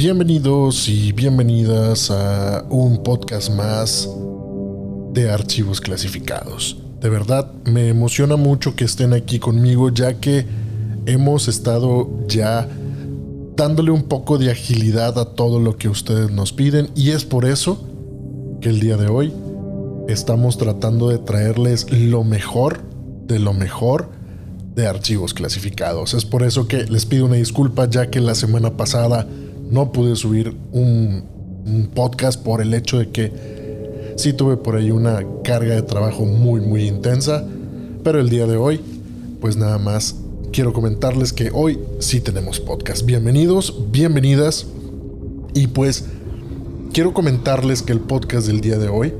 Bienvenidos y bienvenidas a un podcast más de Archivos Clasificados. De verdad me emociona mucho que estén aquí conmigo, ya que hemos estado ya dándole un poco de agilidad a todo lo que ustedes nos piden, y es por eso que el día de hoy estamos tratando de traerles lo mejor de Archivos Clasificados. Es por eso que les pido una disculpa, ya que la semana pasada no pude subir un podcast por el hecho de que sí tuve por ahí una carga de trabajo muy intensa. Pero el día de hoy, pues nada más quiero comentarles que hoy sí tenemos podcast. Bienvenidos, bienvenidas. Y pues quiero comentarles que el podcast del día de hoy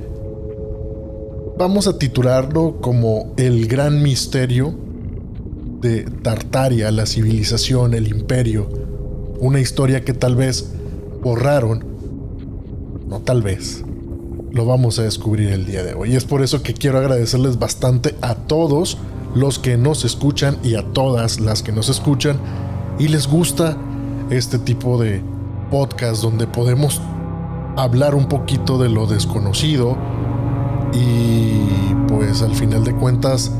vamos a titularlo como El Gran Misterio de Tartaria, la civilización, el imperio. Una historia que tal vez borraron, no tal vez, lo vamos a descubrir el día de hoy. Y es por eso que quiero agradecerles bastante a todos los que nos escuchan y a todas las que nos escuchan y les gusta este tipo de podcast donde podemos hablar un poquito de lo desconocido y pues al final de cuentas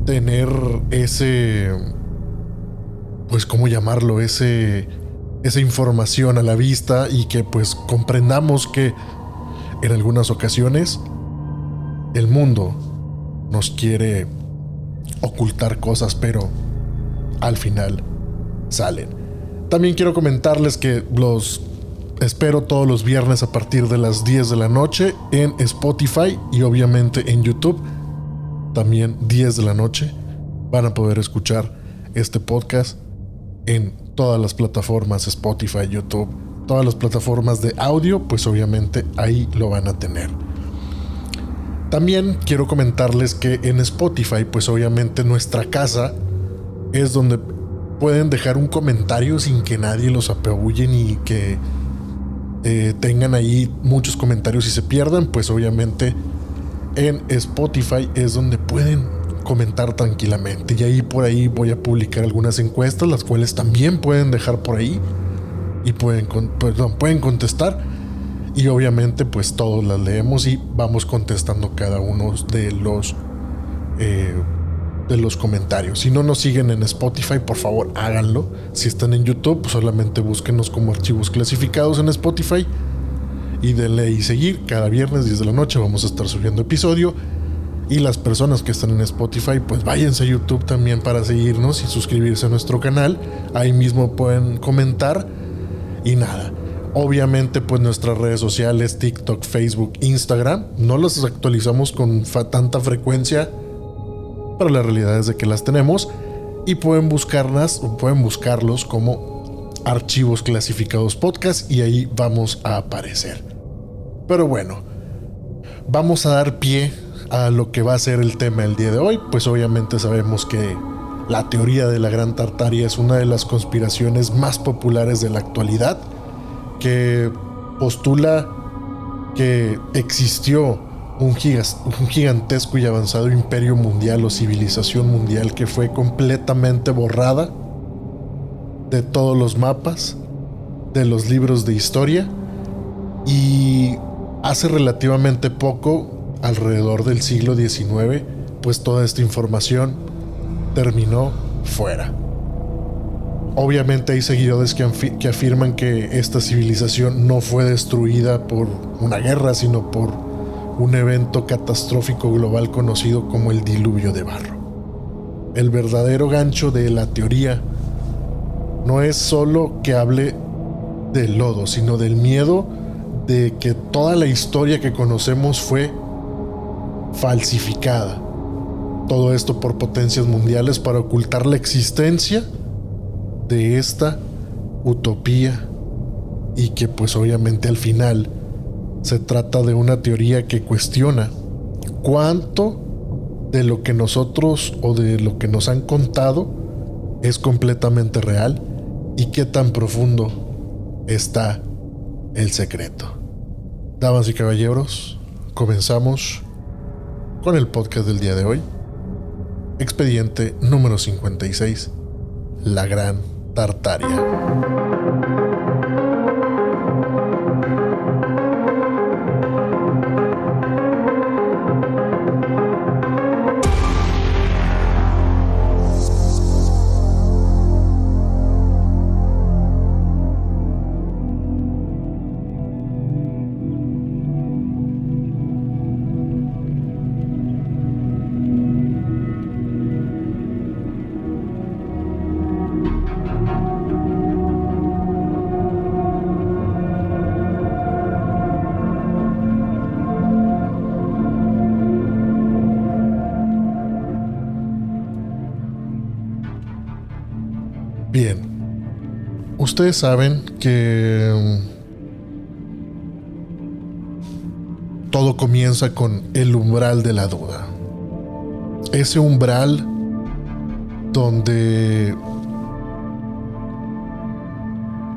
tener ese, pues cómo llamarlo, esa información a la vista, y que pues comprendamos que en algunas ocasiones el mundo nos quiere ocultar cosas, pero al final salen. También quiero comentarles que los espero todos los viernes a partir de las 10 de la noche en Spotify y obviamente en YouTube. También 10 de la noche van a poder escuchar este podcast en todas las plataformas, Spotify, YouTube, todas las plataformas de audio, pues obviamente ahí lo van a tener. También quiero comentarles que en Spotify, pues obviamente nuestra casa es donde pueden dejar un comentario sin que nadie los apabulle ni que tengan ahí muchos comentarios y se pierdan. Pues obviamente en Spotify es donde pueden comentar tranquilamente, y ahí por ahí voy a publicar algunas encuestas, las cuales también pueden dejar por ahí y pueden contestar, y obviamente pues todos las leemos y vamos contestando cada uno de los comentarios. Si no nos siguen en Spotify, por favor háganlo. Si están en YouTube, pues solamente búsquenos como Archivos Clasificados en Spotify y denle ahí seguir. Cada viernes 10 de la noche vamos a estar subiendo episodio. Y las personas que están en Spotify, pues váyanse a YouTube también para seguirnos y suscribirse a nuestro canal. Ahí mismo pueden comentar. Y nada, obviamente pues nuestras redes sociales, TikTok, Facebook, Instagram, no las actualizamos con tanta frecuencia, pero la realidad es de que las tenemos. Y pueden buscarlas o pueden buscarlos como Archivos Clasificados Podcast, y ahí vamos a aparecer. Pero bueno, vamos a dar pie a lo que va a ser el tema del día de hoy. Pues obviamente sabemos que la teoría de la Gran Tartaria es una de las conspiraciones más populares de la actualidad, que postula que existió un gigantesco y avanzado imperio mundial o civilización mundial que fue completamente borrada de todos los mapas, de los libros de historia, y hace relativamente poco, alrededor del siglo XIX, pues toda esta información terminó fuera. Obviamente hay seguidores que afirman que esta civilización no fue destruida por una guerra, sino por un evento catastrófico global conocido como el diluvio de barro. El verdadero gancho de la teoría no es solo que hable del lodo, sino del miedo de que toda la historia que conocemos fue falsificada. Todo esto por potencias mundiales para ocultar la existencia de esta utopía, y que pues obviamente al final se trata de una teoría que cuestiona cuánto de lo que nosotros o de lo que nos han contado es completamente real y qué tan profundo está el secreto. Damas y caballeros, comenzamos con el podcast del día de hoy. Expediente número 56, La Gran Tartaria. Bien, ustedes saben que todo comienza con el umbral de la duda. Ese umbral donde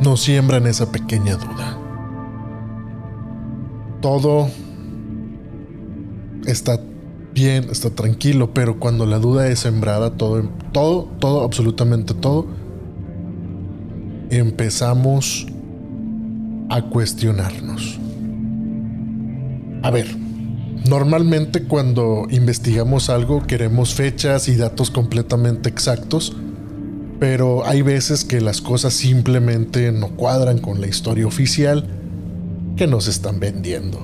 nos siembran esa pequeña duda. Todo está bien, está tranquilo, pero cuando la duda es sembrada, todo, absolutamente todo, empezamos a cuestionarnos. A ver, normalmente cuando investigamos algo queremos fechas y datos completamente exactos, pero hay veces que las cosas simplemente no cuadran con la historia oficial que nos están vendiendo.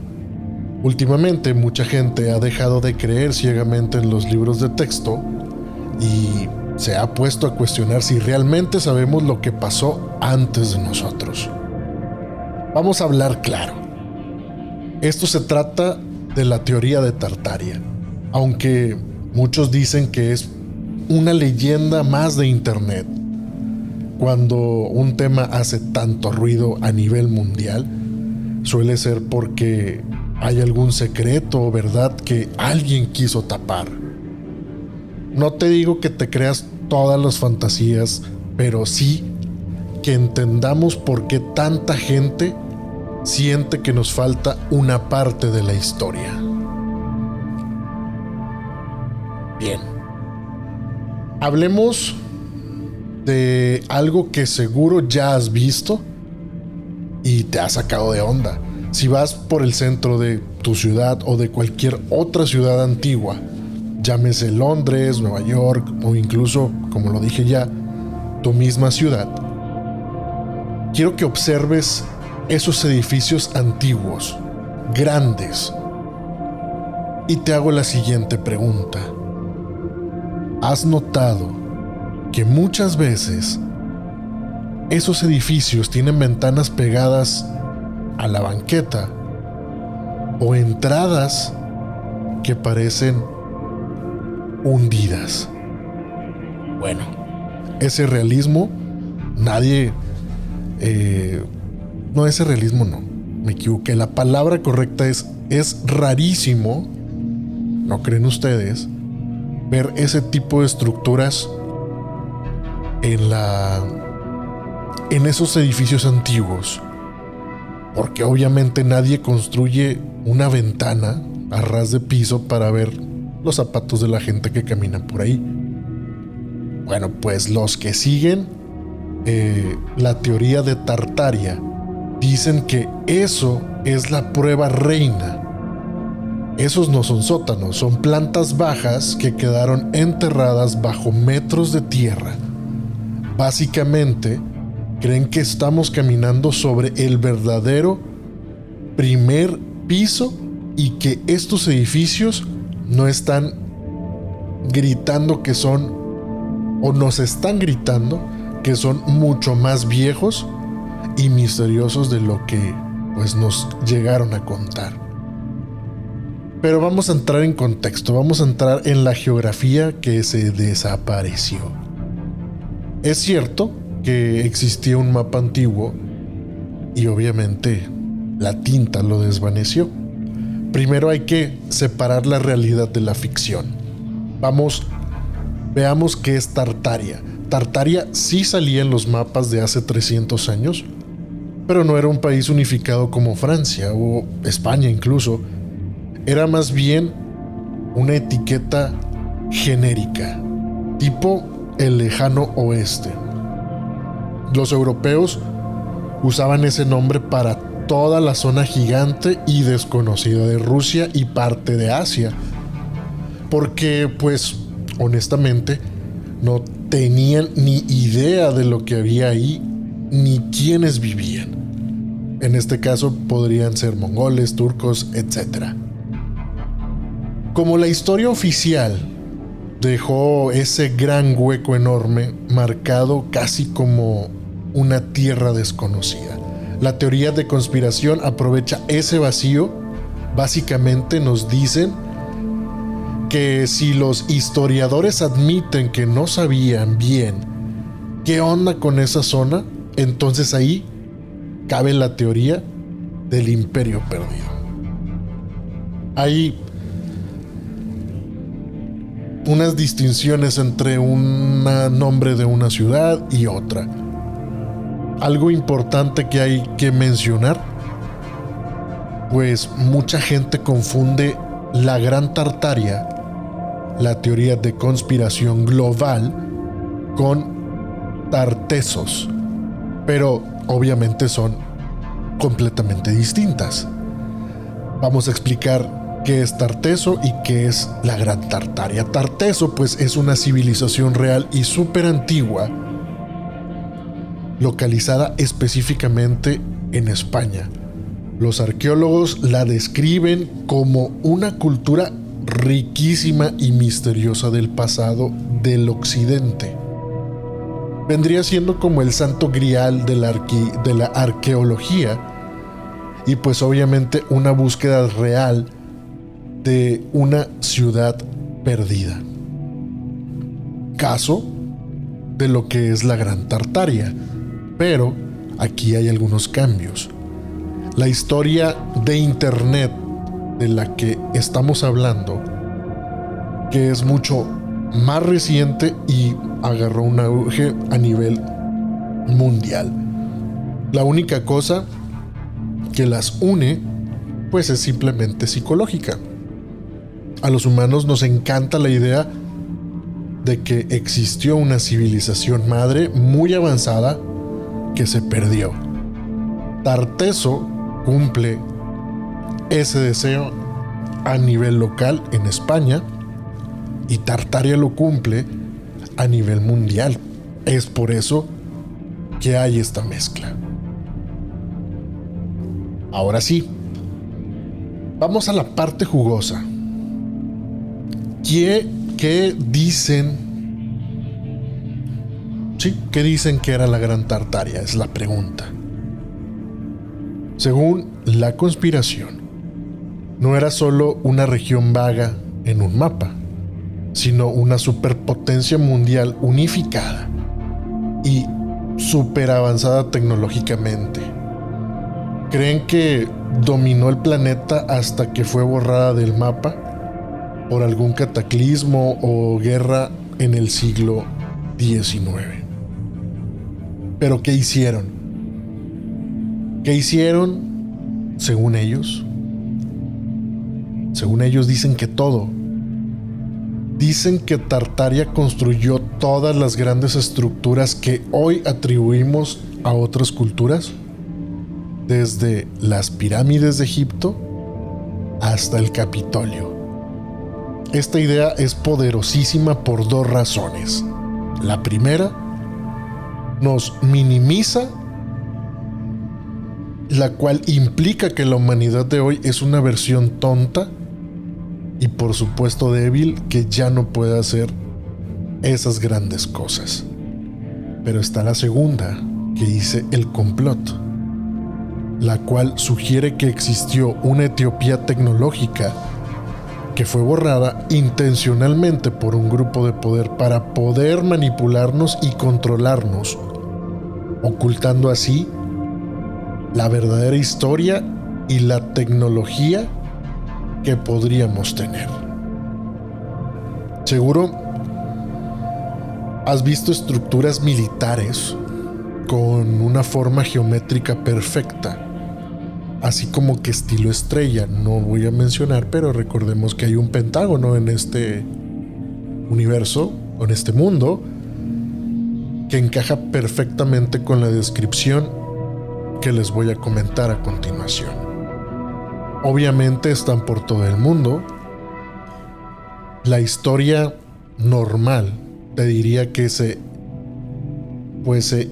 Últimamente mucha gente ha dejado de creer ciegamente en los libros de texto y se ha puesto a cuestionar si realmente sabemos lo que pasó antes de nosotros. Vamos a hablar claro. Esto se trata de la teoría de Tartaria, aunque muchos dicen que es una leyenda más de internet. Cuando un tema hace tanto ruido a nivel mundial, suele ser porque hay algún secreto o verdad que alguien quiso tapar. No te digo que te creas todas las fantasías, pero sí que entendamos por qué tanta gente siente que nos falta una parte de la historia. Bien. Hablemos de algo que seguro ya has visto y te ha sacado de onda. Si vas por el centro de tu ciudad o de cualquier otra ciudad antigua, llámese Londres, Nueva York o incluso, como lo dije ya, tu misma ciudad, quiero que observes esos edificios antiguos, grandes, y te hago la siguiente pregunta. ¿Has notado que muchas veces esos edificios tienen ventanas pegadas a la banqueta o entradas que parecen hundidas? Bueno, ese realismo me equivoqué. La palabra correcta es rarísimo, ¿no creen ustedes? Ver ese tipo de estructuras en esos edificios antiguos, porque obviamente nadie construye una ventana a ras de piso para ver los zapatos de la gente que camina por ahí. Bueno, pues los que siguen la teoría de Tartaria dicen que eso es la prueba reina. Esos no son sótanos, son plantas bajas que quedaron enterradas bajo metros de tierra. Básicamente, creen que estamos caminando sobre el verdadero primer piso y que estos edificios no están gritando que son, o nos están gritando que son mucho más viejos y misteriosos de lo que pues nos llegaron a contar. Pero vamos a entrar en contexto, vamos a entrar en la geografía que se desapareció. Es cierto que existía un mapa antiguo y obviamente la tinta lo desvaneció. Primero hay que separar la realidad de la ficción. Veamos qué es Tartaria. Tartaria sí salía en los mapas de hace 300 años, pero no era un país unificado como Francia o España incluso. Era más bien una etiqueta genérica, tipo el lejano oeste. Los europeos usaban ese nombre para toda la zona gigante y desconocida de Rusia y parte de Asia, porque pues honestamente no tenían ni idea de lo que había ahí ni quiénes vivían. En este caso podrían ser mongoles, turcos, etc. Como la historia oficial dejó ese gran hueco enorme marcado casi como una tierra desconocida, la teoría de conspiración aprovecha ese vacío. Básicamente nos dicen que si los historiadores admiten que no sabían bien ¿Qué onda con esa zona? Entonces ahí cabe la teoría del imperio perdido. Hay unas distinciones entre un nombre de una ciudad y otra. Algo importante que hay que mencionar, pues mucha gente confunde la Gran Tartaria, la teoría de conspiración global, con Tartessos, pero obviamente son completamente distintas. Vamos a explicar qué es Tarteso y qué es la Gran Tartaria. Tarteso, pues, es una civilización real y súper antigua, localizada específicamente en España. Los arqueólogos la describen como una cultura riquísima y misteriosa del pasado del occidente. Vendría siendo como el santo grial de la arqueología, y pues obviamente una búsqueda real de una ciudad perdida. Caso de lo que es la Gran Tartaria, pero aquí hay algunos cambios. La historia de internet de la que estamos hablando, que es mucho más reciente y agarró un auge a nivel mundial. La única cosa que las une, pues, es simplemente psicológica. A los humanos nos encanta la idea de que existió una civilización madre muy avanzada que se perdió. Tarteso cumple ese deseo a nivel local en España y Tartaria lo cumple a nivel mundial. Es por eso que hay esta mezcla. Ahora sí, vamos a la parte jugosa. ¿Qué dicen? Sí, ¿qué dicen que era la Gran Tartaria? Es la pregunta. Según la conspiración, no era solo una región vaga en un mapa, sino una superpotencia mundial unificada y super avanzada tecnológicamente. Creen que dominó el planeta hasta que fue borrada del mapa por algún cataclismo o guerra en el siglo XIX. Pero ¿qué hicieron? ¿Qué hicieron según ellos? Según ellos dicen que todo. Dicen que Tartaria construyó todas las grandes estructuras que hoy atribuimos a otras culturas, desde las pirámides de Egipto hasta el Capitolio. Esta idea es poderosísima por dos razones. La primera, nos minimiza, la cual implica que la humanidad de hoy es una versión tonta y por supuesto débil que ya no puede hacer esas grandes cosas. Pero está la segunda, que dice el complot, la cual sugiere que existió una Etiopía tecnológica que fue borrada intencionalmente por un grupo de poder para poder manipularnos y controlarnos, ocultando así la verdadera historia y la tecnología que podríamos tener. Seguro has visto estructuras militares con una forma geométrica perfecta, así como que estilo estrella. No voy a mencionar, pero recordemos que hay un pentágono en este universo, o en este mundo, que encaja perfectamente con la descripción que les voy a comentar a continuación. Obviamente están por todo el mundo. La historia normal te diría que se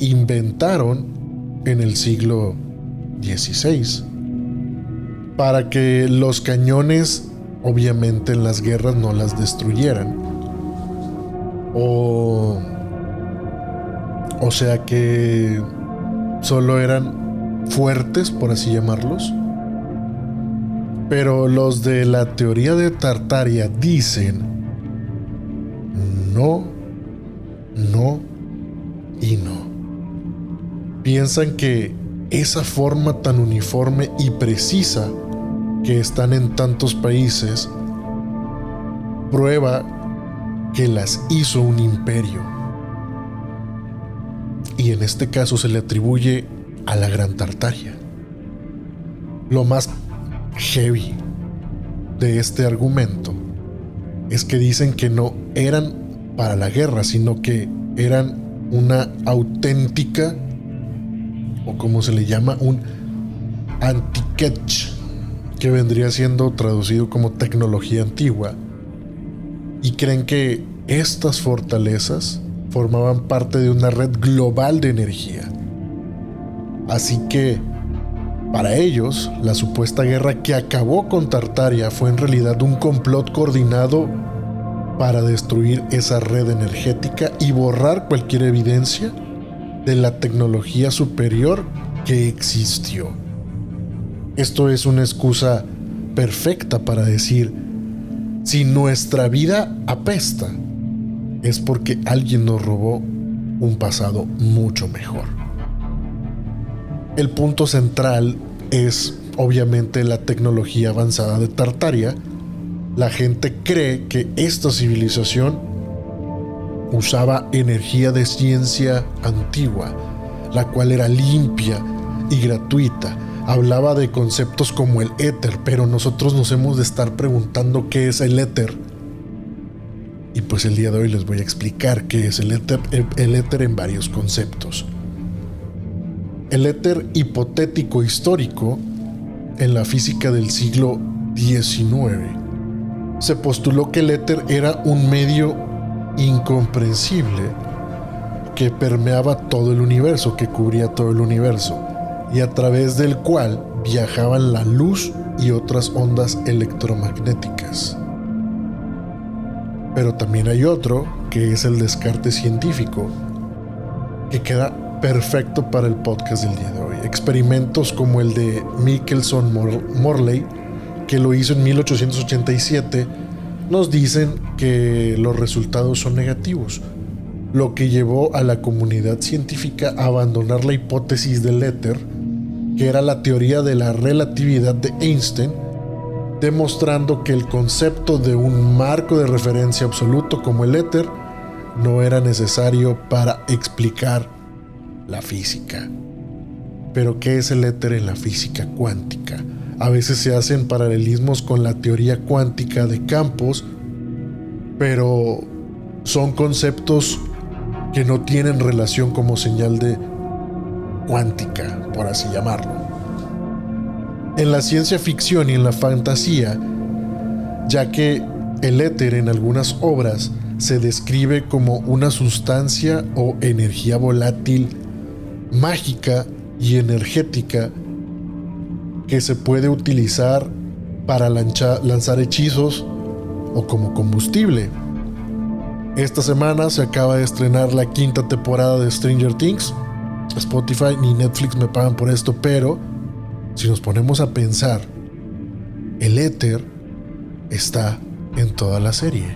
inventaron en el siglo XVI para que los cañones, obviamente, en las guerras no las destruyeran. O sea que solo eran fuertes, por así llamarlos. Pero los de la teoría de Tartaria dicen no y no. Piensan que esa forma tan uniforme y precisa que están en tantos países prueba que las hizo un imperio. Y en este caso se le atribuye a la Gran Tartaria. Lo más heavy de este argumento es que dicen que no eran para la guerra, sino que eran una auténtica, o como se le llama, un antiquech, que vendría siendo traducido como tecnología antigua, y creen que estas fortalezas formaban parte de una red global de energía. Así que, para ellos, la supuesta guerra que acabó con Tartaria fue en realidad un complot coordinado para destruir esa red energética y borrar cualquier evidencia de la tecnología superior que existió. Esto es una excusa perfecta para decir: si nuestra vida apesta, es porque alguien nos robó un pasado mucho mejor. El punto central es obviamente la tecnología avanzada de Tartaria. La gente cree que esta civilización usaba energía de ciencia antigua, la cual era limpia y gratuita. Hablaba de conceptos como el éter, pero nosotros nos hemos de estar preguntando qué es el éter. Y pues el día de hoy les voy a explicar qué es el éter en varios conceptos. El éter hipotético histórico, en la física del siglo XIX, se postuló que el éter era un medio incomprensible que permeaba todo el universo, que cubría todo el universo, y a través del cual viajaban la luz y otras ondas electromagnéticas. Pero también hay otro, que es el descarte científico, que queda perfecto para el podcast del día de hoy. Experimentos como el de Michelson-Morley, que lo hizo en 1887, nos dicen que los resultados son negativos, lo que llevó a la comunidad científica a abandonar la hipótesis del éter, que era la teoría de la relatividad de Einstein, demostrando que el concepto de un marco de referencia absoluto como el éter no era necesario para explicar la física. Pero ¿qué es el éter en la física cuántica? A veces se hacen paralelismos con la teoría cuántica de campos, pero son conceptos que no tienen relación como señal de cuántica, por así llamarlo. En la ciencia ficción y en la fantasía, ya que el éter en algunas obras se describe como una sustancia o energía volátil, mágica y energética que se puede utilizar para lanzar hechizos o como combustible. Esta semana se acaba de estrenar la 5ª temporada de Stranger Things. Spotify ni Netflix me pagan por esto, pero si nos ponemos a pensar, el éter está en toda la serie.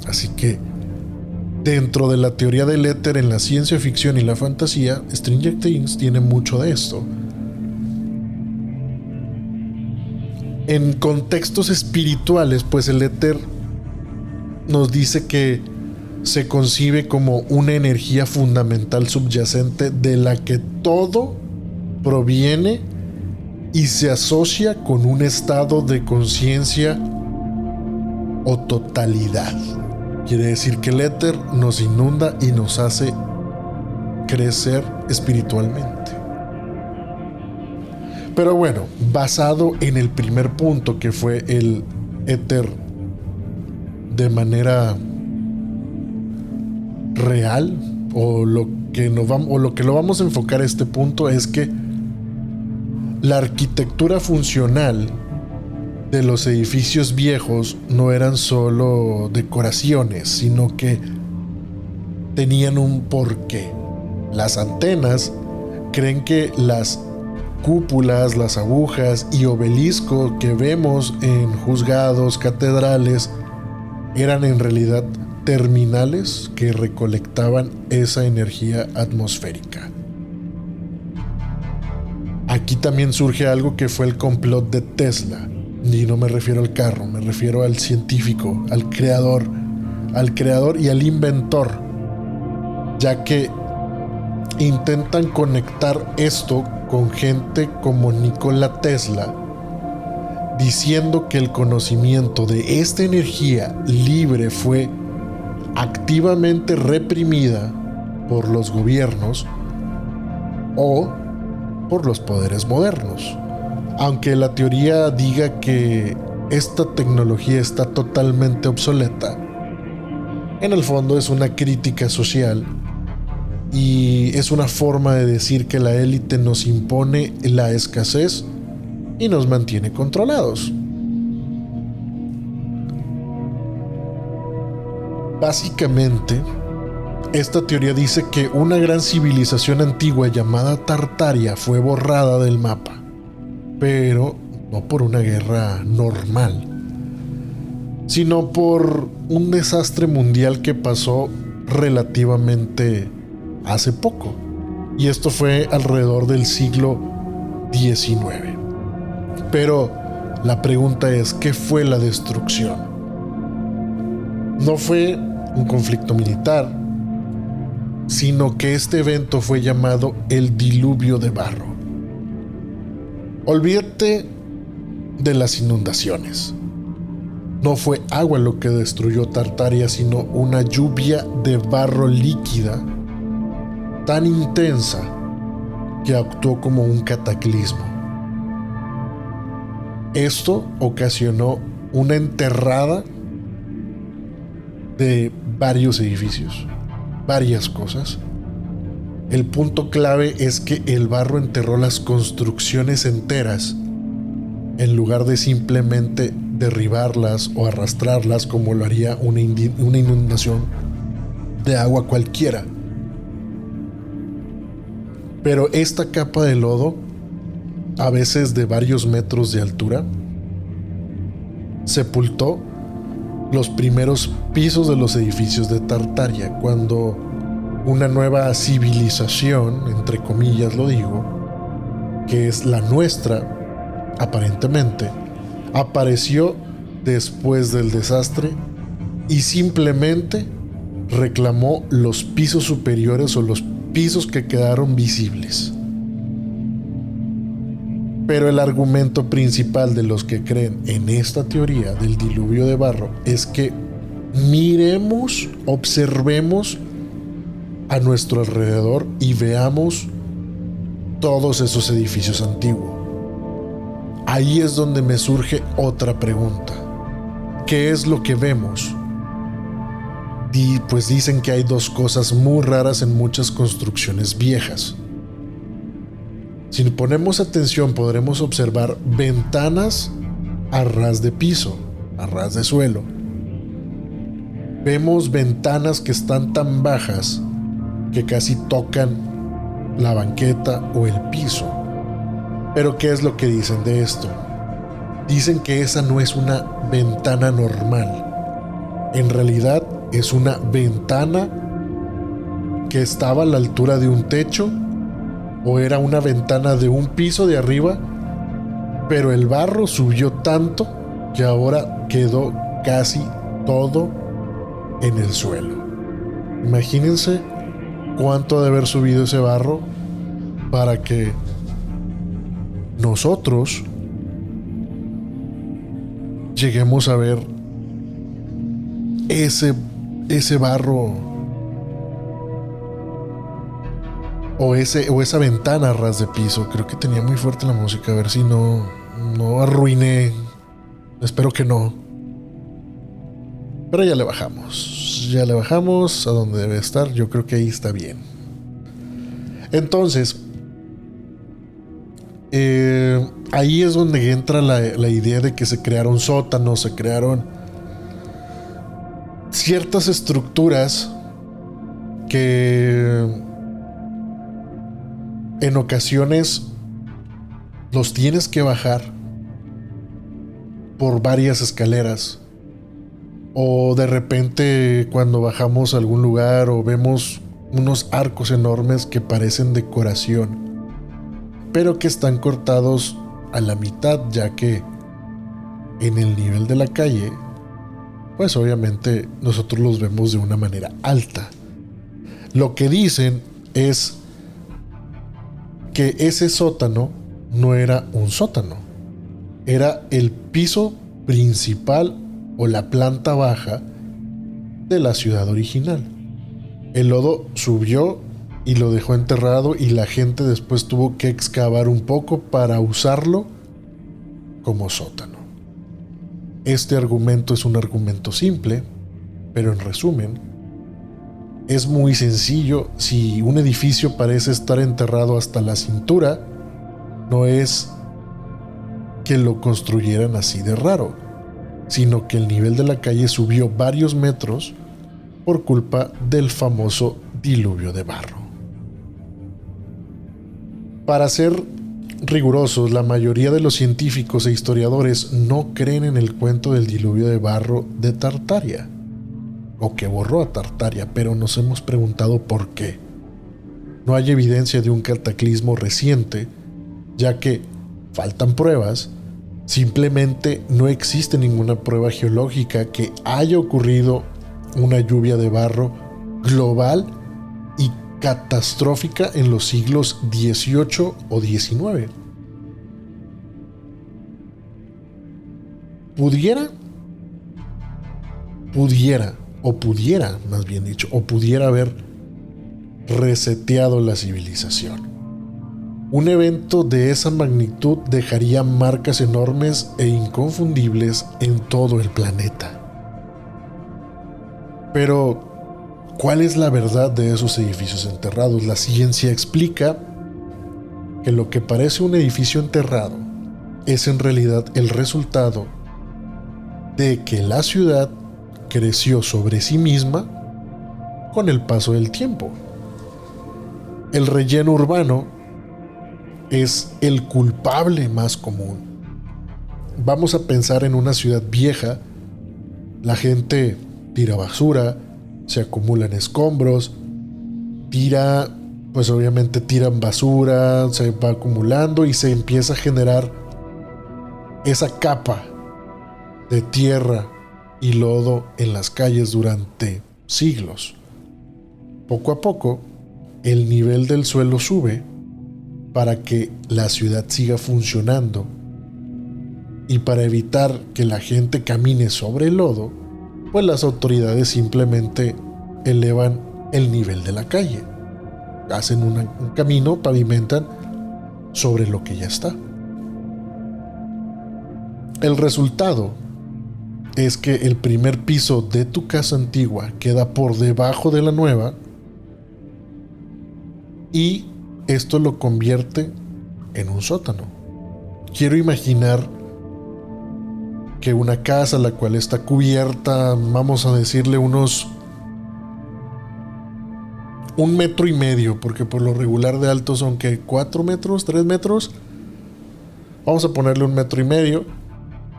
Así que dentro de la teoría del éter en la ciencia ficción y la fantasía, Stranger Things tiene mucho de esto. En contextos espirituales, pues el éter nos dice que se concibe como una energía fundamental subyacente de la que todo proviene y se asocia con un estado de conciencia o totalidad. Quiere decir que el éter nos inunda y nos hace crecer espiritualmente. Pero bueno, basado en el primer punto, que fue el éter de manera real, o lo que lo vamos a enfocar a este punto es que la arquitectura funcional de los edificios viejos no eran solo decoraciones, sino que tenían un porqué. Las antenas creen que las cúpulas, las agujas y obelisco que vemos en juzgados, catedrales, eran en realidad terminales que recolectaban esa energía atmosférica. Aquí también surge algo que fue el complot de Tesla. Y no me refiero al carro, me refiero al científico, al creador y al inventor, ya que intentan conectar esto con gente como Nikola Tesla, diciendo que el conocimiento de esta energía libre fue activamente reprimida por los gobiernos o por los poderes modernos. Aunque la teoría diga que esta tecnología está totalmente obsoleta, en el fondo es una crítica social y es una forma de decir que la élite nos impone la escasez y nos mantiene controlados. Básicamente, esta teoría dice que una gran civilización antigua llamada Tartaria fue borrada del mapa, pero no por una guerra normal, sino por un desastre mundial que pasó relativamente hace poco. Y esto fue alrededor del siglo XIX. Pero la pregunta es, ¿qué fue la destrucción? No fue un conflicto militar, sino que este evento fue llamado el diluvio de barro. Olvídate de las inundaciones. No fue agua lo que destruyó Tartaria, sino una lluvia de barro líquida tan intensa que actuó como un cataclismo. Esto ocasionó una enterrada de varios edificios, varias cosas. El punto clave es que el barro enterró las construcciones enteras en lugar de simplemente derribarlas o arrastrarlas como lo haría una inundación de agua cualquiera. Pero esta capa de lodo, a veces de varios metros de altura, sepultó los primeros pisos de los edificios de Tartaria, cuando una nueva civilización, entre comillas lo digo, que es la nuestra, aparentemente, apareció después del desastre y simplemente reclamó los pisos superiores o los pisos que quedaron visibles. Pero el argumento principal de los que creen en esta teoría del diluvio de barro es que miremos, observemos a nuestro alrededor y veamos todos esos edificios antiguos. Ahí es donde me surge otra pregunta. ¿Qué es lo que vemos? Y pues dicen que hay dos cosas muy raras en muchas construcciones viejas. Si ponemos atención, podremos observar ventanas a ras de piso, a ras de suelo. Vemos ventanas que están tan bajas que casi tocan la banqueta o el piso. Pero ¿qué es lo que dicen de esto? Dicen que esa no es una ventana normal. En realidad es una ventana que estaba a la altura de un techo, o era una ventana de un piso de arriba, pero el barro subió tanto que ahora quedó casi todo en el suelo. Imagínense cuánto ha de haber subido ese barro para que nosotros lleguemos a ver ese barro o esa ventana a ras de piso. Creo que tenía muy fuerte la música, a ver si no arruiné. Espero que no. Pero ya le bajamos a donde debe estar. Yo creo que ahí está bien. Entonces, ahí es donde entra la idea de que se crearon sótanos, se crearon ciertas estructuras que en ocasiones los tienes que bajar por varias escaleras O de repente cuando bajamos a algún lugar o vemos unos arcos enormes que parecen decoración, pero que están cortados a la mitad, ya que en el nivel de la calle, pues obviamente nosotros los vemos de una manera alta. Lo que dicen es que ese sótano no era un sótano, era el piso principal o la planta baja de la ciudad original. El lodo subió y lo dejó enterrado, y la gente después tuvo que excavar un poco para usarlo como sótano. Este argumento es un argumento simple, pero en resumen, es muy sencillo. Si un edificio parece estar enterrado hasta la cintura, no es que lo construyeran así de raro, sino que el nivel de la calle subió varios metros por culpa del famoso diluvio de barro. Para ser rigurosos, la mayoría de los científicos e historiadores no creen en el cuento del diluvio de barro de Tartaria, o que borró a Tartaria, pero nos hemos preguntado por qué. No hay evidencia de un cataclismo reciente, ya que faltan pruebas. Simplemente no existe ninguna prueba geológica que haya ocurrido una lluvia de barro global y catastrófica en los siglos XVIII o XIX. Pudiera, pudiera haber reseteado la civilización. Un evento de esa magnitud dejaría marcas enormes e inconfundibles en todo el planeta. Pero, ¿cuál es la verdad de esos edificios enterrados? La ciencia explica que lo que parece un edificio enterrado es en realidad el resultado de que la ciudad creció sobre sí misma con el paso del tiempo. El relleno urbano es el culpable más común. Vamos a pensar en una ciudad vieja. La gente tira basura, se acumulan escombros, tiran basura, se va acumulando y se empieza a generar esa capa de tierra y lodo en las calles durante siglos. Poco a poco, el nivel del suelo sube para que la ciudad siga funcionando, y para evitar que la gente camine sobre el lodo, pues las autoridades simplemente elevan el nivel de la calle, hacen un camino, pavimentan sobre lo que ya está. El resultado es que el primer piso de tu casa antigua queda por debajo de la nueva, y esto lo convierte en un sótano. Quiero imaginar que una casa la cual está cubierta, vamos a decirle unos 1,5 metros, porque por lo regular de alto son que 4 metros, 3 metros. Vamos a ponerle 1,5 metros.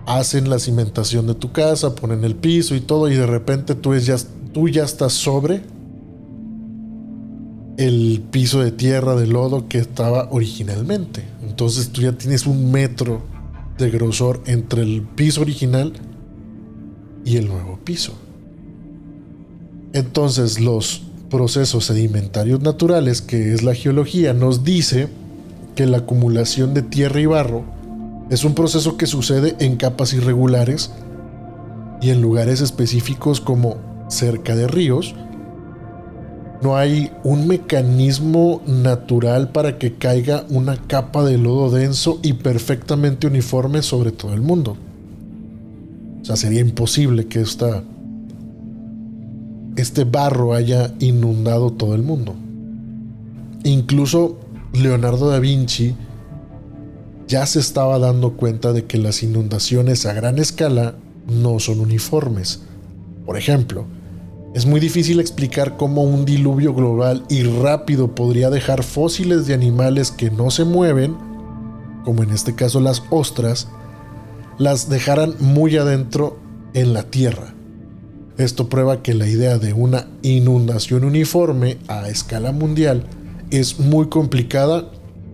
Hacen la cimentación de tu casa, ponen el piso y todo, y de repente tú ya estás sobre el piso de tierra, de lodo que estaba originalmente. Entonces tú ya tienes 1 metro de grosor entre el piso original y el nuevo piso. Entonces los procesos sedimentarios naturales, que es la geología, nos dice que la acumulación de tierra y barro es un proceso que sucede en capas irregulares y en lugares específicos como cerca de ríos. No hay un mecanismo natural para que caiga una capa de lodo denso y perfectamente uniforme sobre todo el mundo. O sea, sería imposible que este barro haya inundado todo el mundo. Incluso Leonardo da Vinci ya se estaba dando cuenta de que las inundaciones a gran escala no son uniformes. Por ejemplo, es muy difícil explicar cómo un diluvio global y rápido podría dejar fósiles de animales que no se mueven, como en este caso las ostras, las dejaran muy adentro en la tierra. Esto prueba que la idea de una inundación uniforme a escala mundial es muy complicada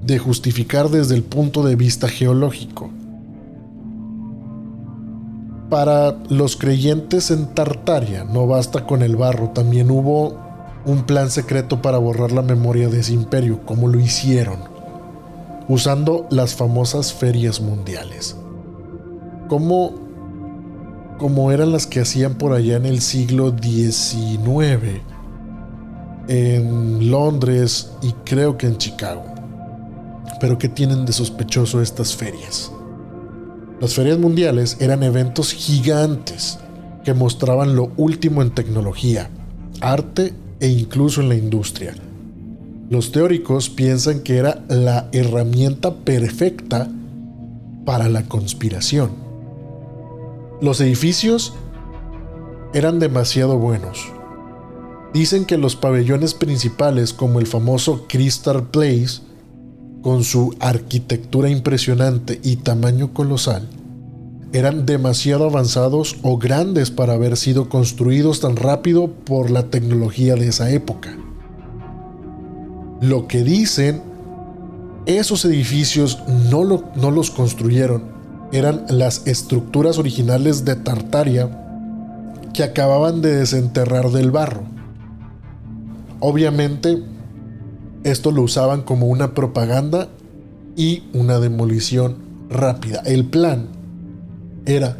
de justificar desde el punto de vista geológico. Para los creyentes en Tartaria no basta con el barro, también hubo un plan secreto para borrar la memoria de ese imperio, como lo hicieron, usando las famosas ferias mundiales. Como eran las que hacían por allá en el siglo XIX, en Londres y creo que en Chicago. Pero ¿qué tienen de sospechoso estas ferias? Las ferias mundiales eran eventos gigantes que mostraban lo último en tecnología, arte e incluso en la industria. Los teóricos piensan que era la herramienta perfecta para la conspiración. Los edificios eran demasiado buenos. Dicen que los pabellones principales, como el famoso Crystal Palace, con su arquitectura impresionante y tamaño colosal, eran demasiado avanzados o grandes para haber sido construidos tan rápido por la tecnología de esa época. Lo que dicen, esos edificios no los construyeron, eran las estructuras originales de Tartaria que acababan de desenterrar del barro. Obviamente, esto lo usaban como una propaganda y una demolición rápida. El plan era: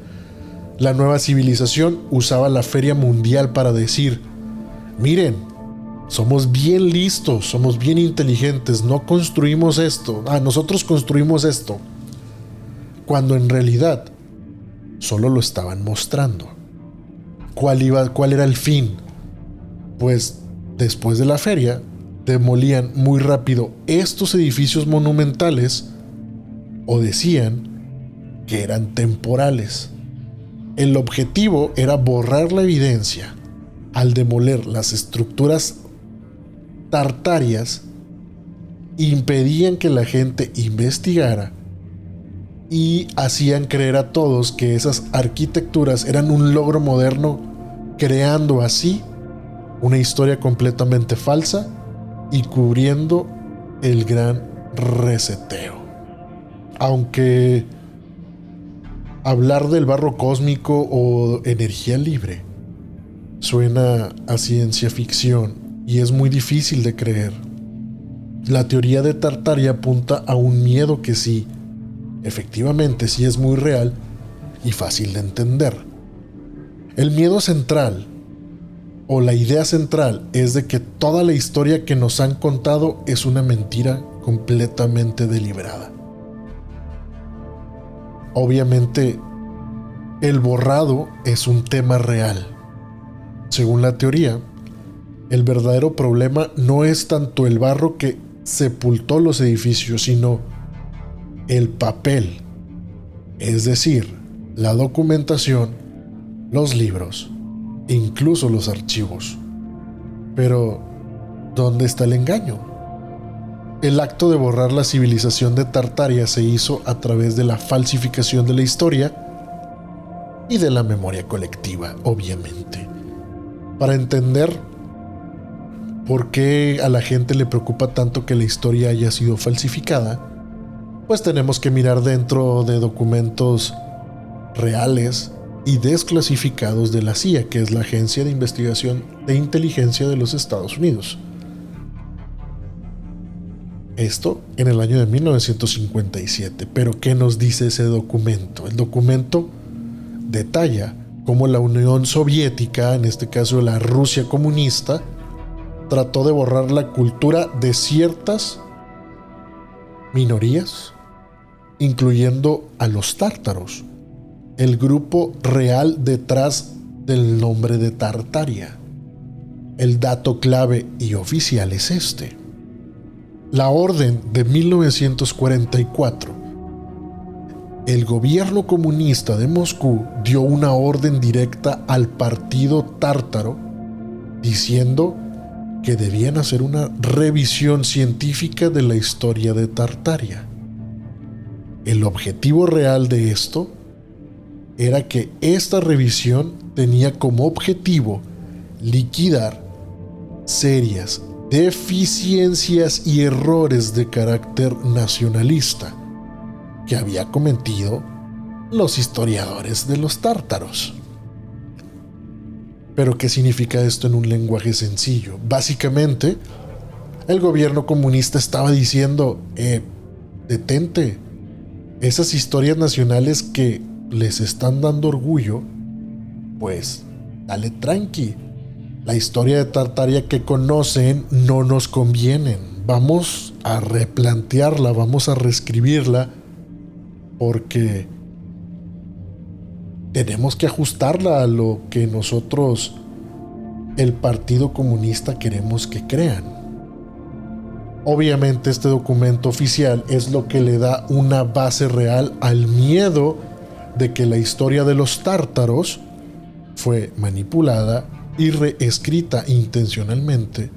la nueva civilización usaba la feria mundial para decir: miren, somos bien listos, somos bien inteligentes, no construimos esto, nosotros construimos esto. Cuando en realidad solo lo estaban mostrando. ¿Cuál era el fin? Pues después de la feria demolían muy rápido estos edificios monumentales o decían que eran temporales. El objetivo era borrar la evidencia. Al demoler las estructuras tartarias, impedían que la gente investigara y hacían creer a todos que esas arquitecturas eran un logro moderno, creando así una historia completamente falsa y cubriendo el gran reseteo. Aunque hablar del barro cósmico o energía libre suena a ciencia ficción y es muy difícil de creer, la teoría de Tartaria apunta a un miedo que sí, efectivamente sí es muy real y fácil de entender. El miedo central o la idea central es de que toda la historia que nos han contado es una mentira completamente deliberada. Obviamente, el borrado es un tema real. Según la teoría, el verdadero problema no es tanto el barro que sepultó los edificios, sino el papel, es decir, la documentación, los libros, incluso los archivos. Pero, ¿dónde está el engaño? El acto de borrar la civilización de Tartaria se hizo a través de la falsificación de la historia y de la memoria colectiva, obviamente. Para entender por qué a la gente le preocupa tanto que la historia haya sido falsificada, pues tenemos que mirar dentro de documentos reales y desclasificados de la CIA, que es la Agencia de Investigación de Inteligencia de los Estados Unidos. Esto en el año de 1957. Pero ¿qué nos dice ese documento? El documento detalla cómo la Unión Soviética, en este caso la Rusia comunista, trató de borrar la cultura de ciertas minorías, incluyendo a los tártaros, el grupo real detrás del nombre de Tartaria. El dato clave y oficial es este. La orden de 1944. El gobierno comunista de Moscú dio una orden directa al partido tártaro diciendo que debían hacer una revisión científica de la historia de Tartaria. El objetivo real de esto era que esta revisión tenía como objetivo liquidar serias deficiencias y errores de carácter nacionalista que había cometido los historiadores de los tártaros. ¿Pero qué significa esto en un lenguaje sencillo? Básicamente, el gobierno comunista estaba diciendo, detente, esas historias nacionales que les están dando orgullo, pues dale tranqui. La historia de Tartaria que conocen no nos conviene. Vamos a replantearla, vamos a reescribirla, porque tenemos que ajustarla a lo que nosotros, el Partido Comunista, queremos que crean. Obviamente este documento oficial es lo que le da una base real al miedo de que la historia de los tártaros fue manipulada y reescrita intencionalmente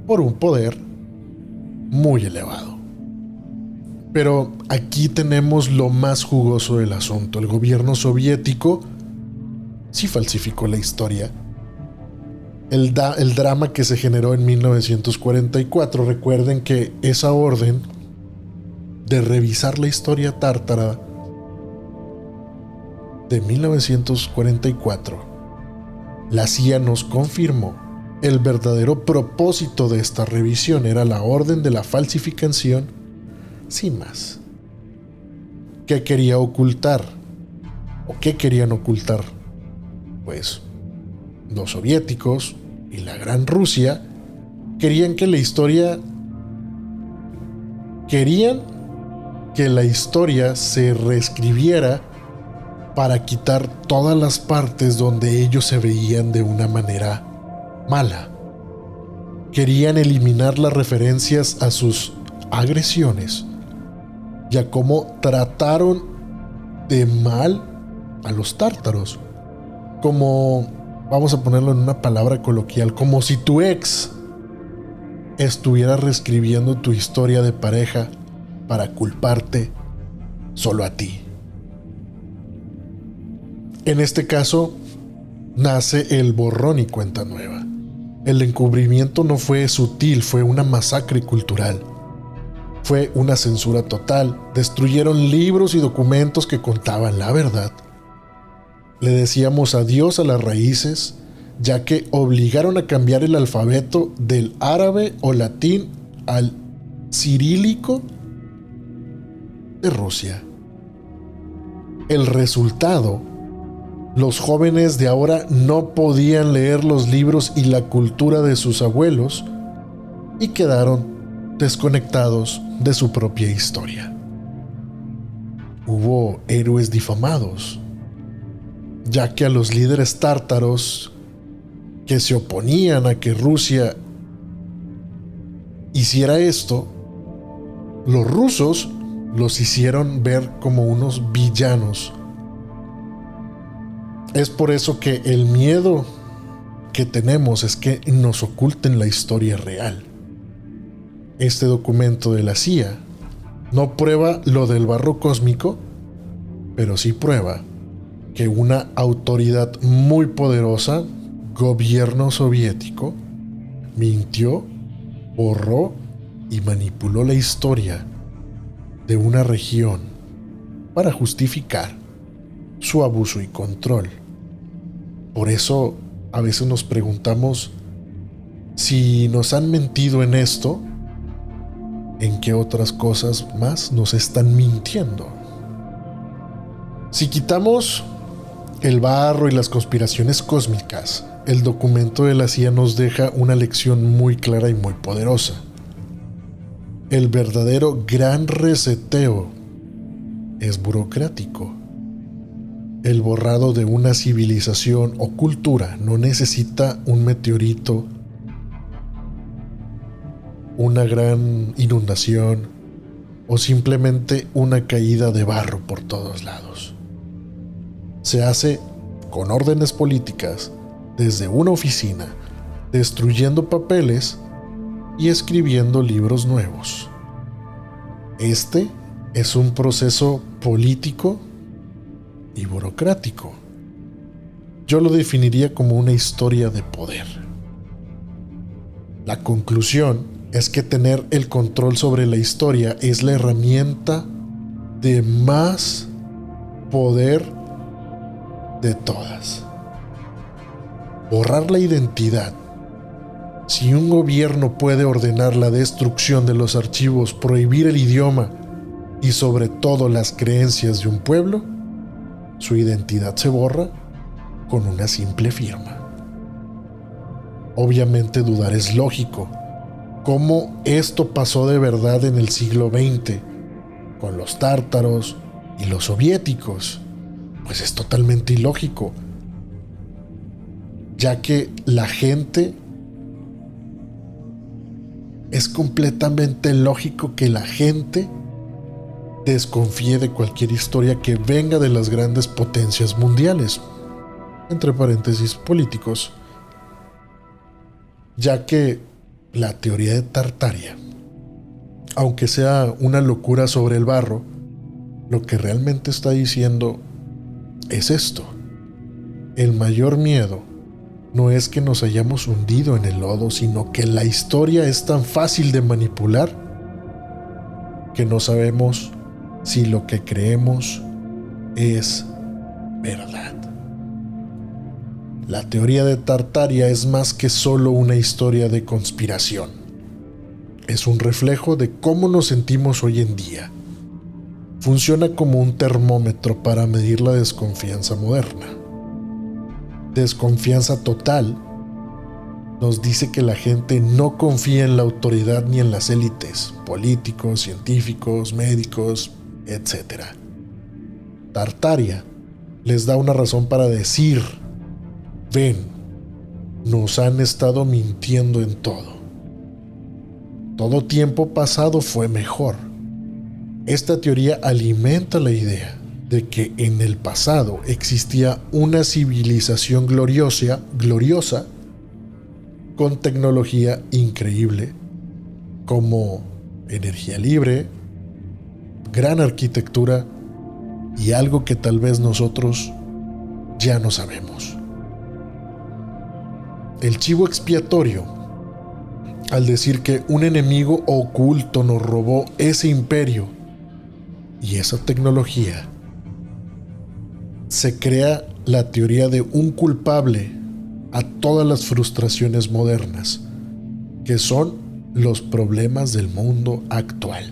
por un poder muy elevado. Pero aquí tenemos lo más jugoso del asunto. El gobierno soviético sí falsificó la historia. El drama que se generó en 1944, recuerden que esa orden de revisar la historia tártara de 1944, la CIA nos confirmó el verdadero propósito de esta revisión era la orden de la falsificación, sin más. ¿Qué quería ocultar? ¿O qué querían ocultar? Pues los soviéticos y la Gran Rusia querían que la historia se reescribiera para quitar todas las partes donde ellos se veían de una manera mala. Querían eliminar las referencias a sus agresiones y a cómo trataron de mal a los tártaros. Como, vamos a ponerlo en una palabra coloquial, como si tu ex estuviera reescribiendo tu historia de pareja para culparte solo a ti. En este caso, nace el borrón y cuenta nueva. El encubrimiento no fue sutil, fue una masacre cultural. Fue una censura total. Destruyeron libros y documentos que contaban la verdad. Le decíamos adiós a las raíces, ya que obligaron a cambiar el alfabeto del árabe o latín al cirílico de Rusia. El resultado: los jóvenes de ahora no podían leer los libros y la cultura de sus abuelos y quedaron desconectados de su propia historia. Hubo héroes difamados, ya que a los líderes tártaros que se oponían a que Rusia hiciera esto, los rusos los hicieron ver como unos villanos. Es por eso que el miedo que tenemos es que nos oculten la historia real. Este documento de la CIA no prueba lo del barro cósmico, pero sí prueba que una autoridad muy poderosa, gobierno soviético, mintió, borró y manipuló la historia de una región para justificar su abuso y control. Por eso a veces nos preguntamos, si nos han mentido en esto, ¿en qué otras cosas más nos están mintiendo? Si quitamos el barro y las conspiraciones cósmicas, el documento de la CIA nos deja una lección muy clara y muy poderosa. El verdadero gran reseteo es burocrático. El borrado de una civilización o cultura no necesita un meteorito, una gran inundación o simplemente una caída de barro por todos lados. Se hace con órdenes políticas desde una oficina, destruyendo papeles y escribiendo libros nuevos. Este es un proceso político y burocrático Yo lo definiría como una historia de poder. La conclusión es que tener el control sobre la historia es la herramienta de más poder de todas. Borrar la identidad. Si un gobierno puede ordenar la destrucción de los archivos, prohibir el idioma y sobre todo las creencias de un pueblo, su identidad se borra con una simple firma. Obviamente dudar es lógico. ¿Cómo esto pasó de verdad en el siglo XX con los tártaros y los soviéticos? Pues es totalmente ilógico, ya que la gente, es completamente lógico que la gente desconfíe de cualquier historia que venga de las grandes potencias mundiales, entre paréntesis políticos, ya que la teoría de Tartaria, aunque sea una locura sobre el barro, lo que realmente está diciendo es esto: el mayor miedo no es que nos hayamos hundido en el lodo, sino que la historia es tan fácil de manipular que no sabemos si lo que creemos es verdad. La teoría de Tartaria es más que solo una historia de conspiración. Es un reflejo de cómo nos sentimos hoy en día. Funciona como un termómetro para medir la desconfianza moderna. Desconfianza total nos dice que la gente no confía en la autoridad ni en las élites, políticos, científicos, médicos, etc. Tartaria les da una razón para decir: ven, nos han estado mintiendo en todo. Todo tiempo pasado fue mejor. Esta teoría alimenta la idea de que en el pasado existía una civilización gloriosa con tecnología increíble, como energía libre, gran arquitectura y algo que tal vez nosotros ya no sabemos. El chivo expiatorio, al decir que un enemigo oculto nos robó ese imperio y esa tecnología, se crea la teoría de un culpable a todas las frustraciones modernas, que son los problemas del mundo actual.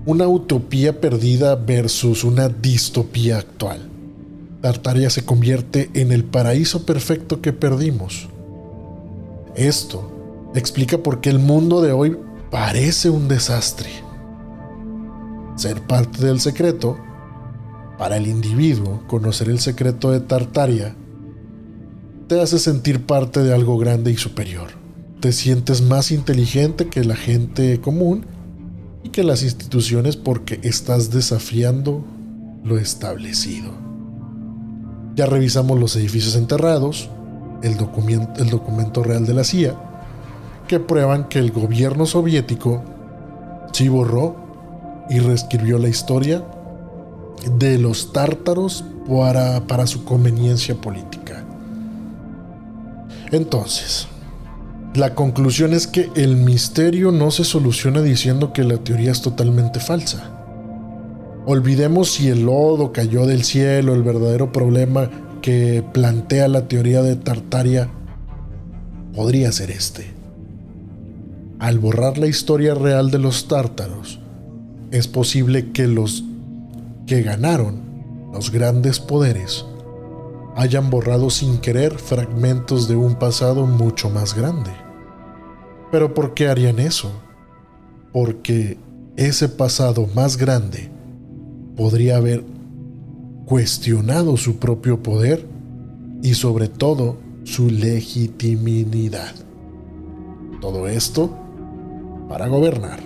Una utopía perdida versus una distopía actual. Tartaria se convierte en el paraíso perfecto que perdimos. Esto explica por qué el mundo de hoy parece un desastre. Ser parte del secreto. Para el individuo, conocer el secreto de Tartaria te hace sentir parte de algo grande y superior. Te sientes más inteligente que la gente común y que las instituciones porque estás desafiando lo establecido. Ya revisamos los edificios enterrados, el documento real de la CIA, que prueban que el gobierno soviético sí borró y reescribió la historia de los tártaros para su conveniencia política. Entonces, la conclusión es que el misterio no se soluciona diciendo que la teoría es totalmente falsa. Olvidemos si el lodo cayó del cielo. El verdadero problema que plantea la teoría de Tartaria podría ser este: al borrar la historia real de los tártaros, es posible que los que ganaron los grandes poderes hayan borrado sin querer fragmentos de un pasado mucho más grande. ¿Pero por qué harían eso? Porque ese pasado más grande podría haber cuestionado su propio poder y sobre todo su legitimidad. Todo esto para gobernar.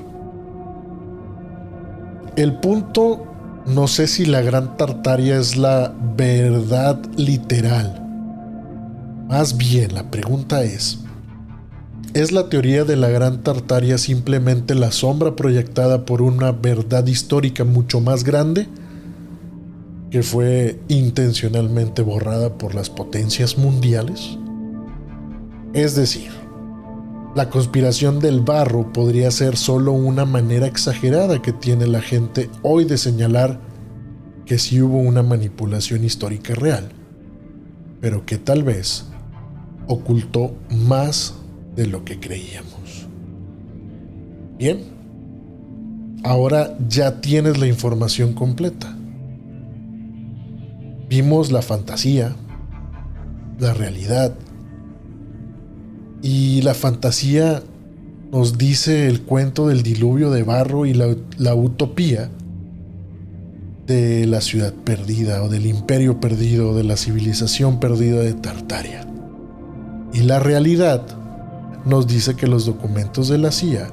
El punto, no sé si la Gran Tartaria es la verdad literal. Más bien, la pregunta ¿es la teoría de la Gran Tartaria simplemente la sombra proyectada por una verdad histórica mucho más grande que fue intencionalmente borrada por las potencias mundiales? Es decir, la conspiración del barro podría ser solo una manera exagerada que tiene la gente hoy de señalar que sí hubo una manipulación histórica real, pero que tal vez ocultó más de lo que creíamos. Bien, ahora ya tienes la información completa. Vimos la fantasía, la realidad, y la fantasía nos dice el cuento del diluvio de barro y la utopía de la ciudad perdida o del imperio perdido o de la civilización perdida de Tartaria. Y la realidad nos dice que los documentos de la CIA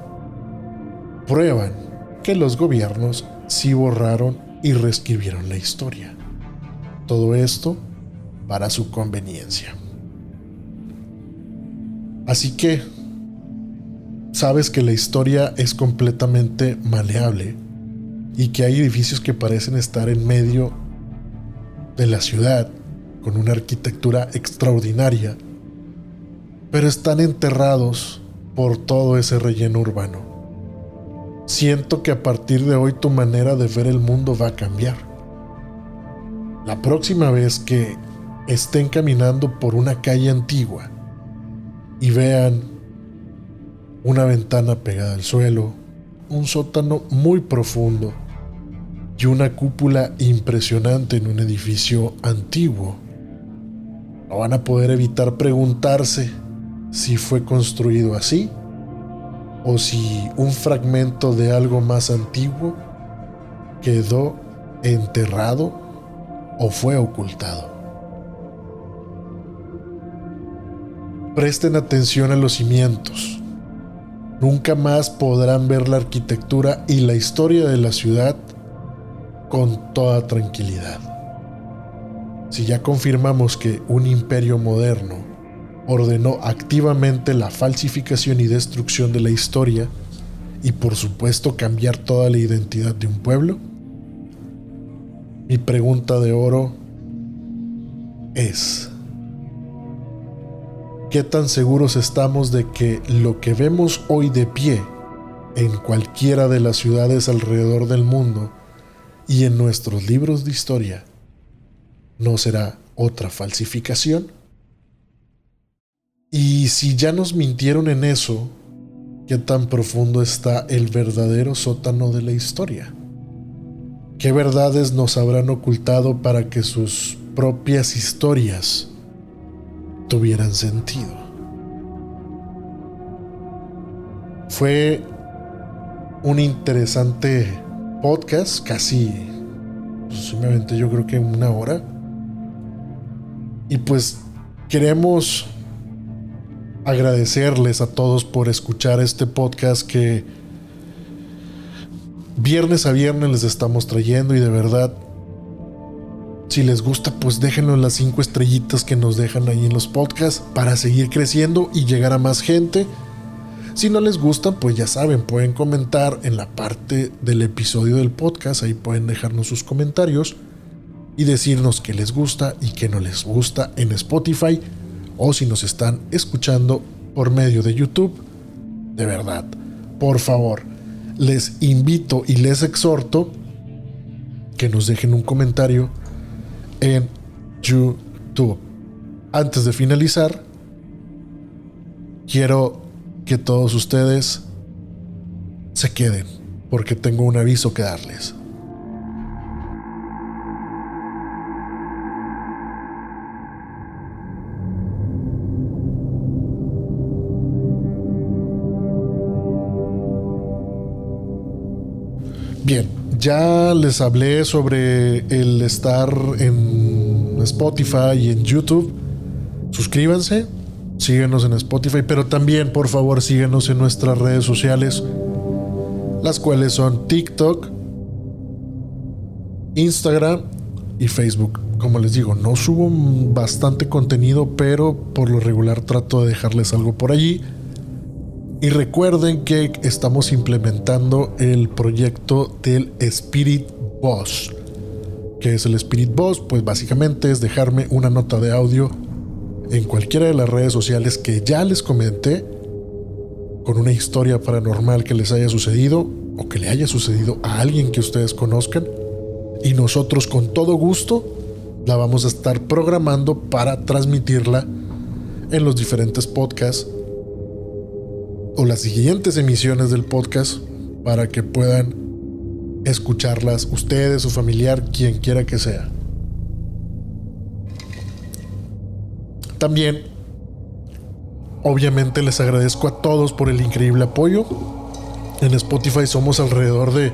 prueban que los gobiernos sí borraron y reescribieron la historia. Todo esto para su conveniencia. Así que sabes que la historia es completamente maleable y que hay edificios que parecen estar en medio de la ciudad con una arquitectura extraordinaria, pero están enterrados por todo ese relleno urbano. Siento que a partir de hoy tu manera de ver el mundo va a cambiar. La próxima vez que estén caminando por una calle antigua y vean una ventana pegada al suelo, un sótano muy profundo y una cúpula impresionante en un edificio antiguo, no van a poder evitar preguntarse si fue construido así o si un fragmento de algo más antiguo quedó enterrado o fue ocultado. Presten atención a los cimientos. Nunca más podrán ver la arquitectura y la historia de la ciudad con toda tranquilidad. Si ya confirmamos que un imperio moderno ordenó activamente la falsificación y destrucción de la historia y por supuesto cambiar toda la identidad de un pueblo, mi pregunta de oro es: ¿qué tan seguros estamos de que lo que vemos hoy de pie en cualquiera de las ciudades alrededor del mundo y en nuestros libros de historia no será otra falsificación? Y si ya nos mintieron en eso, ¿qué tan profundo está el verdadero sótano de la historia? ¿Qué verdades nos habrán ocultado para que sus propias historias tuvieran sentido? Fue un interesante podcast, casi simplemente yo creo que 1 hora. Y pues queremos agradecerles a todos por escuchar este podcast que viernes a viernes les estamos trayendo, y de verdad, si les gusta, pues déjenlo en las 5 estrellitas que nos dejan ahí en los podcasts para seguir creciendo y llegar a más gente. Si no les gusta, pues ya saben, pueden comentar en la parte del episodio del podcast, ahí pueden dejarnos sus comentarios y decirnos qué les gusta y qué no les gusta en Spotify, o si nos están escuchando por medio de YouTube. De verdad, por favor, les invito y les exhorto que nos dejen un comentario en YouTube. Antes de finalizar, quiero que todos ustedes se queden, porque tengo un aviso que darles. Bien, ya les hablé sobre el estar en Spotify y en YouTube. Suscríbanse, síguenos en Spotify, pero también, por favor, síguenos en nuestras redes sociales, las cuales son TikTok, Instagram y Facebook. Como les digo, no subo bastante contenido, pero por lo regular trato de dejarles algo por allí. Y recuerden que estamos implementando el proyecto del Spirit Boss. ¿Qué es el Spirit Boss? Pues básicamente es dejarme una nota de audio en cualquiera de las redes sociales que ya les comenté, con una historia paranormal que les haya sucedido o que le haya sucedido a alguien que ustedes conozcan, y nosotros con todo gusto la vamos a estar programando para transmitirla en los diferentes podcasts o las siguientes emisiones del podcast, para que puedan escucharlas ustedes, su familiar, quien quiera que sea. También, obviamente, les agradezco a todos por el increíble apoyo. En Spotify somos alrededor de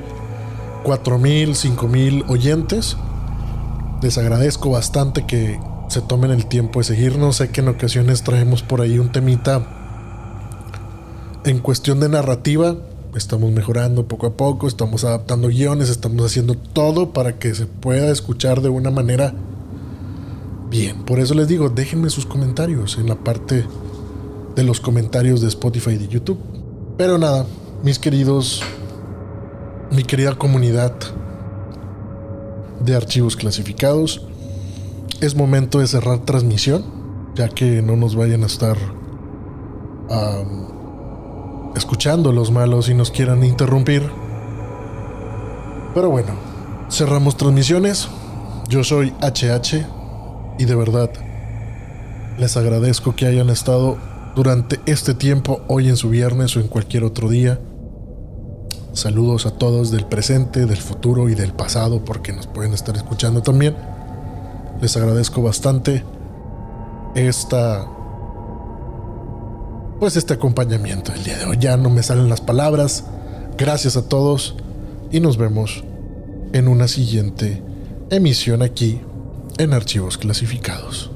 4,000, 5,000 oyentes. Les agradezco bastante que se tomen el tiempo de seguirnos. Sé que en ocasiones traemos por ahí un temita en cuestión de narrativa. Estamos mejorando poco a poco, estamos adaptando guiones, estamos haciendo todo para que se pueda escuchar de una manera bien. Por eso les digo, déjenme sus comentarios en la parte de los comentarios de Spotify y de YouTube. Pero nada, mis queridos, mi querida comunidad de archivos clasificados, es momento de cerrar transmisión, ya que no nos vayan a estar escuchando los malos y nos quieran interrumpir. Pero bueno, cerramos transmisiones. Yo soy HH y de verdad les agradezco que hayan estado durante este tiempo, hoy en su viernes o en cualquier otro día. Saludos a todos del presente, del futuro y del pasado, porque nos pueden estar escuchando también. Les agradezco bastante este acompañamiento el día de hoy. Ya no me salen las palabras. Gracias a todos y nos vemos en una siguiente emisión aquí en Archivos Clasificados.